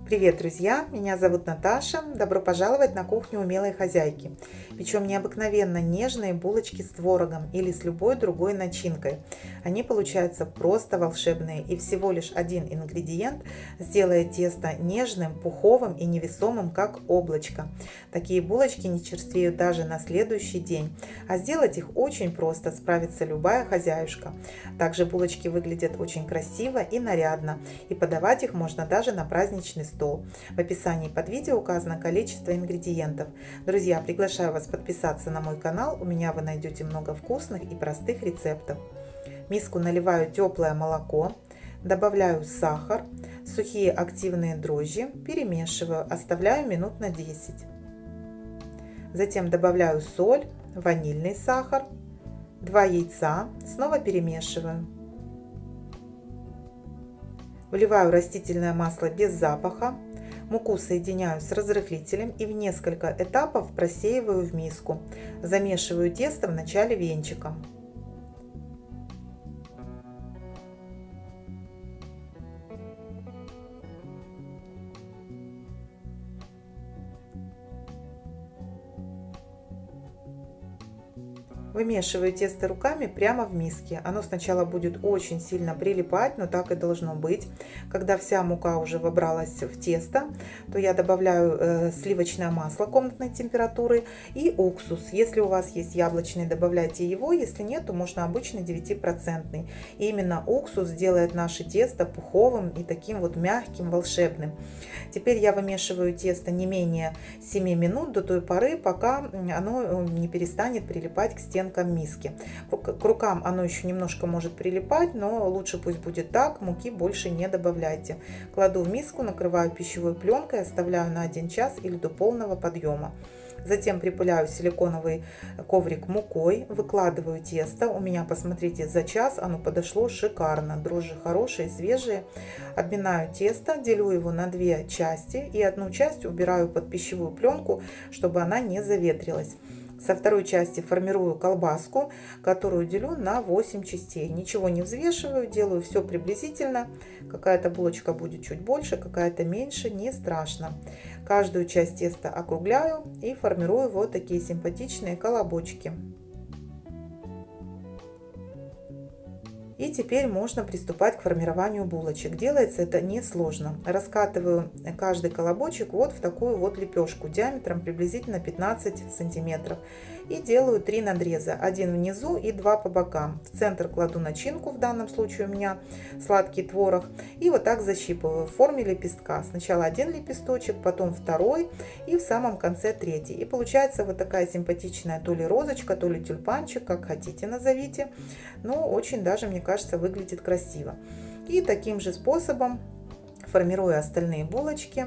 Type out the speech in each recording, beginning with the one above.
Привет, друзья! Меня зовут Наташа. Добро пожаловать на кухню умелой хозяйки. Печем необыкновенно нежные булочки с творогом или с любой другой начинкой. Они получаются просто волшебные, и всего лишь один ингредиент сделает тесто нежным, пуховым и невесомым, как облачко. Такие булочки не черствеют даже на следующий день, а сделать их очень просто, справится любая хозяюшка. Также булочки выглядят очень красиво и нарядно, и подавать их можно даже на праздничный стол. В описании под видео указано количество ингредиентов. Друзья, приглашаю вас подписаться на мой канал, у меня вы найдете много вкусных и простых рецептов. В миску наливаю теплое молоко, добавляю сахар, сухие активные дрожжи, перемешиваю, оставляю минут на 10. Затем добавляю соль, ванильный сахар, 2 яйца, снова перемешиваю. Вливаю растительное масло без запаха, муку соединяю с разрыхлителем и в несколько этапов просеиваю в миску. Замешиваю тесто в начале венчиком. Вымешиваю тесто руками прямо в миске. Оно сначала будет очень сильно прилипать, но так и должно быть. Когда вся мука уже вобралась в тесто, то я добавляю сливочное масло комнатной температуры и уксус. Если у вас есть яблочный, добавляйте его. Если нет, то можно обычный 9%. И именно уксус делает наше тесто пуховым и таким вот мягким, волшебным. Теперь я вымешиваю тесто не менее 7 минут до той поры, пока оно не перестанет прилипать к стенкам миски. К рукам оно еще немножко может прилипать, но лучше пусть будет так, муки больше не добавляйте. Кладу в миску, накрываю пищевой пленкой, оставляю на 1 час или до полного подъема. Затем припыляю силиконовый коврик мукой, выкладываю тесто. У меня, посмотрите, за час оно подошло шикарно. Дрожжи хорошие, свежие. Обминаю тесто, делю его на 2 части и одну часть убираю под пищевую пленку, чтобы она не заветрилась. Со второй части формирую колбаску, которую делю на 8 частей. Ничего не взвешиваю, делаю все приблизительно. Какая-то булочка будет чуть больше, какая-то меньше, не страшно. Каждую часть теста округляю и формирую вот такие симпатичные колобочки. И теперь можно приступать к формированию булочек. Делается это несложно. Раскатываю каждый колобочек вот в такую вот лепешку диаметром приблизительно 15 сантиметров. И делаю 3 надреза. 1 внизу и 2 по бокам. В центр кладу начинку, в данном случае у меня сладкий творог. И вот так защипываю в форме лепестка. Сначала 1 лепесточек, потом 2 и в самом конце 3. И получается вот такая симпатичная то ли розочка, то ли тюльпанчик, как хотите назовите. Но очень даже, мне кажется, выглядит красиво. И таким же способом формирую остальные булочки.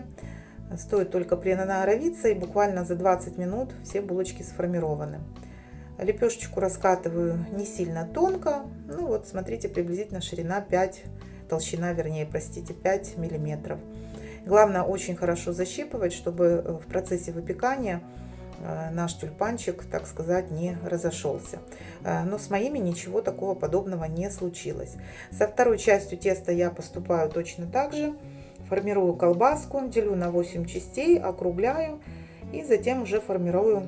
Стоит только приноровиться, и буквально за 20 минут все булочки сформированы. Лепешечку раскатываю не сильно тонко. Ну вот, смотрите, приблизительно ширина 5, толщина, вернее, простите, 5 миллиметров. Главное очень хорошо защипывать, чтобы в процессе выпекания наш тюльпанчик, так сказать, не разошелся. Но с моими ничего такого подобного не случилось. Со второй частью теста я поступаю точно так же. Формирую колбаску, делю на 8 частей, округляю и затем уже формирую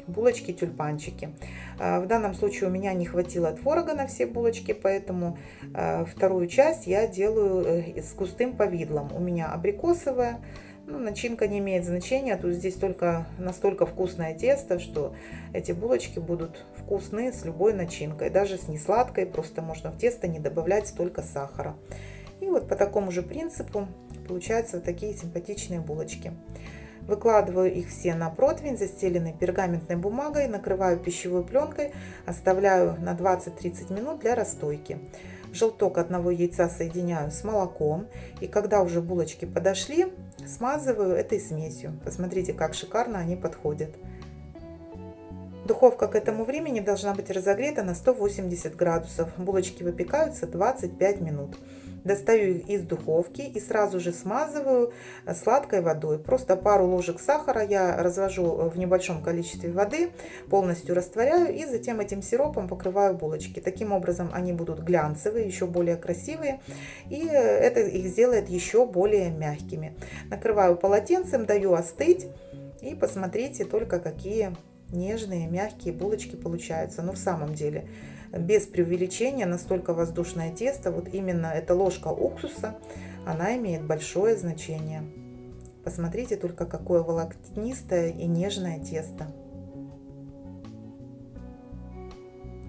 булочки-тюльпанчики. В данном случае у меня не хватило творога на все булочки, поэтому вторую часть я делаю с густым повидлом. У меня абрикосовая. Ну, начинка не имеет значения, тут здесь только настолько вкусное тесто, что эти булочки будут вкусны с любой начинкой, даже с несладкой, просто можно в тесто не добавлять столько сахара. И вот по такому же принципу получаются вот такие симпатичные булочки. Выкладываю их все на противень, застеленный пергаментной бумагой, накрываю пищевой пленкой, оставляю на 20-30 минут для расстойки. Желток одного яйца соединяю с молоком, и когда уже булочки подошли, смазываю этой смесью. Посмотрите, как шикарно они подходят. Духовка к этому времени должна быть разогрета на 180 градусов. Булочки выпекаются 25 минут. Достаю их из духовки и сразу же смазываю сладкой водой. Просто пару ложек сахара я развожу в небольшом количестве воды, полностью растворяю и затем этим сиропом покрываю булочки. Таким образом они будут глянцевые, еще более красивые, и это их сделает еще более мягкими. Накрываю полотенцем, даю остыть, и посмотрите только, какие нежные, мягкие булочки получаются. Но в самом деле, без преувеличения, настолько воздушное тесто, вот именно эта ложка уксуса, она имеет большое значение. Посмотрите только, какое волокнистое и нежное тесто.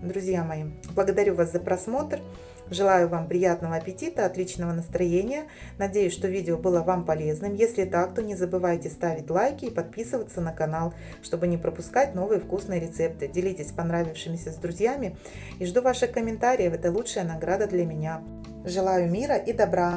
Друзья мои, благодарю вас за просмотр. Желаю вам приятного аппетита, отличного настроения. Надеюсь, что видео было вам полезным. Если так, то не забывайте ставить лайки и подписываться на канал, чтобы не пропускать новые вкусные рецепты. Делитесь понравившимися с друзьями и жду ваших комментариев. Это лучшая награда для меня. Желаю мира и добра.